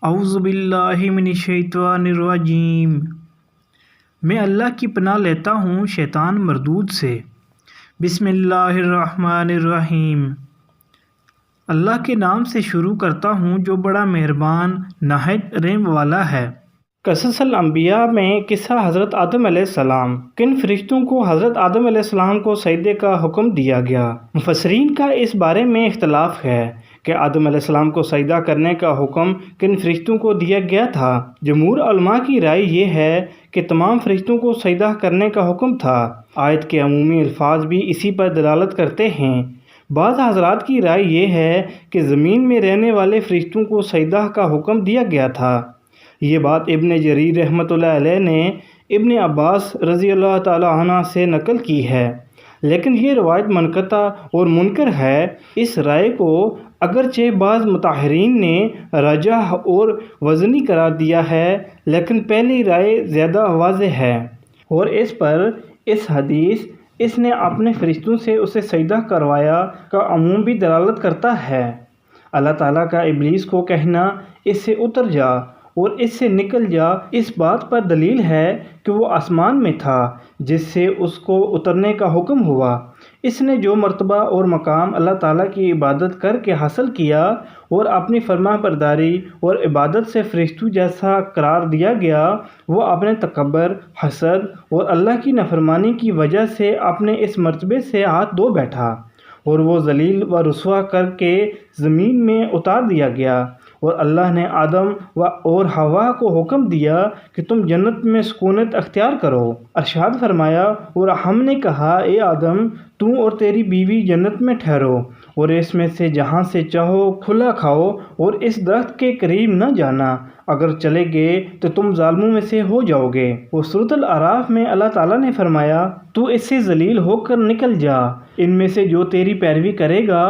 اعوذ باللہ من الشیطان الرجیم۔ میں اللہ کی پناہ لیتا ہوں شیطان مردود سے۔ بسم اللہ الرحمن الرحیم۔ اللہ کے نام سے شروع کرتا ہوں جو بڑا مہربان نہایت رحم والا ہے۔ قصص الانبیاء میں قصہ حضرت آدم علیہ السلام۔ کن فرشتوں کو حضرت آدم علیہ السلام کو سجدے کا حکم دیا گیا؟ مفسرین کا اس بارے میں اختلاف ہے کہ آدم علیہ السلام کو سجدہ کرنے کا حکم کن فرشتوں کو دیا گیا تھا۔ جمہور علماء کی رائے یہ ہے کہ تمام فرشتوں کو سجدہ کرنے کا حکم تھا۔ آیت کے عمومی الفاظ بھی اسی پر دلالت کرتے ہیں۔ بعض حضرات کی رائے یہ ہے کہ زمین میں رہنے والے فرشتوں کو سجدہ کا حکم دیا گیا تھا۔ یہ بات ابن جریر رحمۃ اللہ علیہ نے ابن عباس رضی اللہ تعالی عنہ سے نقل کی ہے، لیکن یہ روایت منقطع اور منکر ہے۔ اس رائے کو اگرچہ بعض متاہرین نے راجح اور وزنی قرار دیا ہے، لیکن پہلی رائے زیادہ واضح ہے، اور اس پر اس حدیث اس نے اپنے فرشتوں سے اسے سجدہ کروایا کا عموم بھی دلالت کرتا ہے۔ اللہ تعالیٰ کا ابلیس کو کہنا اس سے اتر جا اور اس سے نکل جا اس بات پر دلیل ہے کہ وہ آسمان میں تھا جس سے اس کو اترنے کا حکم ہوا۔ اس نے جو مرتبہ اور مقام اللہ تعالیٰ کی عبادت کر کے حاصل کیا اور اپنی فرما برداری اور عبادت سے فرشتوں جیسا قرار دیا گیا، وہ اپنے تکبر، حسد اور اللہ کی نافرمانی کی وجہ سے اپنے اس مرتبے سے ہاتھ دھو بیٹھا، اور وہ ذلیل و رسوا کر کے زمین میں اتار دیا گیا۔ اور اللہ نے آدم اور حوا کو حکم دیا کہ تم جنت میں سکونت اختیار کرو۔ ارشاد فرمایا، اور ہم نے کہا اے آدم تو اور تیری بیوی جنت میں ٹھہرو اور اس میں سے جہاں سے چاہو کھلا کھاؤ اور اس درخت کے قریب نہ جانا، اگر چلے گئے تو تم ظالموں میں سے ہو جاؤ گے۔ اور سورۃ الاعراف میں اللہ تعالیٰ نے فرمایا، تو اس سے ذلیل ہو کر نکل جا، ان میں سے جو تیری پیروی کرے گا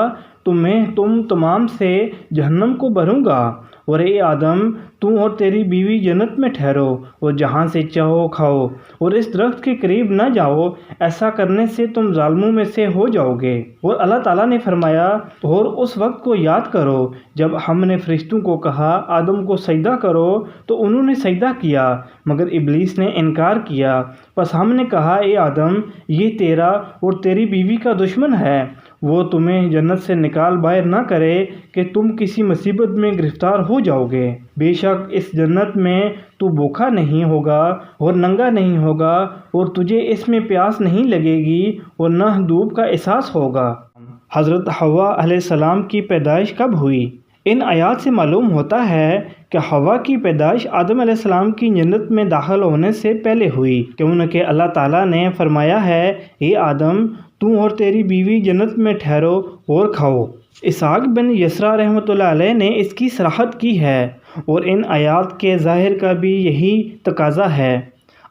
تو میں تم تمام سے جہنم کو بھروں گا، اور اے آدم تو اور تیری بیوی جنت میں ٹھہرو اور جہاں سے چاہو کھاؤ اور اس درخت کے قریب نہ جاؤ، ایسا کرنے سے تم ظالموں میں سے ہو جاؤ گے۔ اور اللہ تعالیٰ نے فرمایا، اور اس وقت کو یاد کرو جب ہم نے فرشتوں کو کہا آدم کو سجدہ کرو تو انہوں نے سجدہ کیا مگر ابلیس نے انکار کیا۔ پس ہم نے کہا اے آدم یہ تیرا اور تیری بیوی کا دشمن ہے، وہ تمہیں جنت سے نکال باہر نہ کرے کہ تم کسی مصیبت میں گرفتار ہو جاؤ گے۔ بے شک اس جنت میں تو بھوکا نہیں ہوگا اور ننگا نہیں ہوگا، اور تجھے اس میں پیاس نہیں لگے گی اور نہ دھوپ کا احساس ہوگا۔ حضرت حوا علیہ السلام کی پیدائش کب ہوئی؟ ان آیات سے معلوم ہوتا ہے کہ حوا کی پیدائش آدم علیہ السلام کی جنت میں داخل ہونے سے پہلے ہوئی، کیونکہ اللہ تعالیٰ نے فرمایا ہے اے آدم تو اور تیری بیوی جنت میں ٹھہرو اور کھاؤ۔ اسحاق بن یسرا رحمۃ اللہ علیہ نے اس کی صراحت کی ہے، اور ان آیات کے ظاہر کا بھی یہی تقاضا ہے۔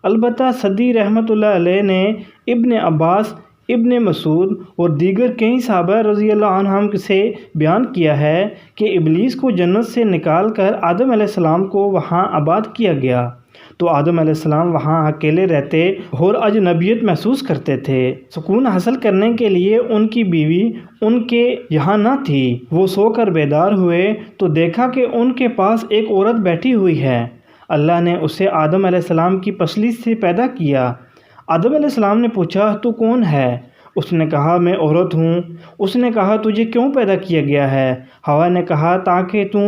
البتہ سدی رحمۃ اللہ علیہ نے ابن عباس، ابن مسعود اور دیگر کئی صحابہ رضی اللہ عنہم سے بیان کیا ہے کہ ابلیس کو جنت سے نکال کر آدم علیہ السلام کو وہاں آباد کیا گیا، تو آدم علیہ السلام وہاں اکیلے رہتے اور اجنبیت محسوس کرتے تھے۔ سکون حاصل کرنے کے لیے ان کی بیوی ان کے یہاں نہ تھی۔ وہ سو کر بیدار ہوئے تو دیکھا کہ ان کے پاس ایک عورت بیٹھی ہوئی ہے۔ اللہ نے اسے آدم علیہ السلام کی پسلی سے پیدا کیا۔ آدم علیہ السلام نے پوچھا تو کون ہے؟ اس نے کہا میں عورت ہوں۔ اس نے کہا تجھے کیوں پیدا کیا گیا ہے؟ حوا نے کہا تاکہ تو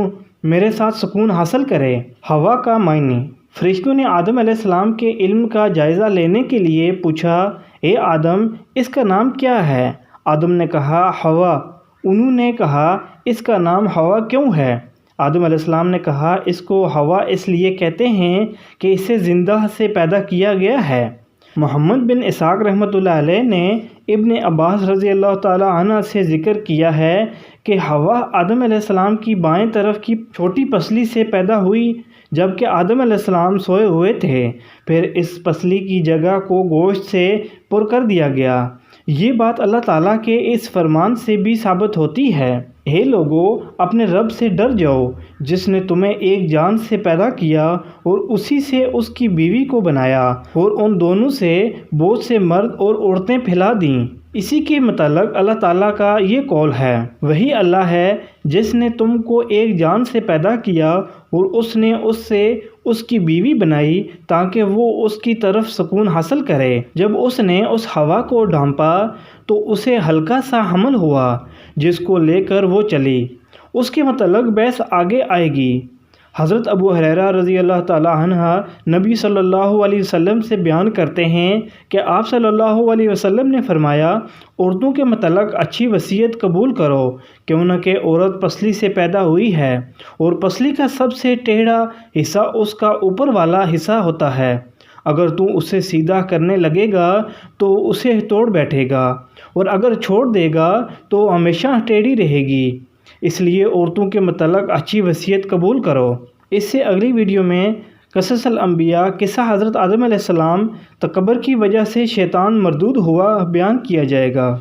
میرے ساتھ سکون حاصل کرے۔ حوا کا معنی۔ فرشتوں نے آدم علیہ السلام کے علم کا جائزہ لینے کے لیے پوچھا اے آدم اس کا نام کیا ہے؟ آدم نے کہا حوا۔ انہوں نے کہا اس کا نام حوا کیوں ہے؟ آدم علیہ السلام نے کہا اس کو حوا اس لیے کہتے ہیں کہ اسے زندہ سے پیدا کیا گیا ہے۔ محمد بن اسحاق رحمۃ اللہ علیہ نے ابن عباس رضی اللہ تعالی عنہ سے ذکر کیا ہے کہ حوا آدم علیہ السلام کی بائیں طرف کی چھوٹی پسلی سے پیدا ہوئی جبکہ آدم علیہ السلام سوئے ہوئے تھے، پھر اس پسلی کی جگہ کو گوشت سے پر کر دیا گیا۔ یہ بات اللہ تعالیٰ کے اس فرمان سے بھی ثابت ہوتی ہے، اے لوگو اپنے رب سے ڈر جاؤ جس نے تمہیں ایک جان سے پیدا کیا اور اسی سے اس کی بیوی کو بنایا اور ان دونوں سے بہت سے مرد اور عورتیں پھیلا دیں۔ اسی کے متعلق اللہ تعالیٰ کا یہ قول ہے، وہی اللہ ہے جس نے تم کو ایک جان سے پیدا کیا اور اس نے اس سے اس کی بیوی بنائی تاکہ وہ اس کی طرف سکون حاصل کرے۔ جب اس نے اس ہوا کو ڈھانپا تو اسے ہلکا سا حمل ہوا جس کو لے کر وہ چلی۔ اس کے متعلق بحث آگے آئے گی۔ حضرت ابو ہریرہ رضی اللہ تعالیٰ عنہ نبی صلی اللہ علیہ وسلم سے بیان کرتے ہیں کہ آپ صلی اللہ علیہ وسلم نے فرمایا، عورتوں کے متعلق اچھی وصیت قبول کرو، کیوں نہ کہ عورت پسلی سے پیدا ہوئی ہے اور پسلی کا سب سے ٹیڑھا حصہ اس کا اوپر والا حصہ ہوتا ہے۔ اگر تو اسے سیدھا کرنے لگے گا تو اسے توڑ بیٹھے گا اور اگر چھوڑ دے گا تو ہمیشہ ٹیڑھی رہے گی۔ اس لیے عورتوں کے متعلق اچھی وصیت قبول کرو۔ اس سے اگلی ویڈیو میں قصص الانبیاء قصہ حضرت آدم علیہ السلام تکبر کی وجہ سے شیطان مردود ہوا بیان کیا جائے گا۔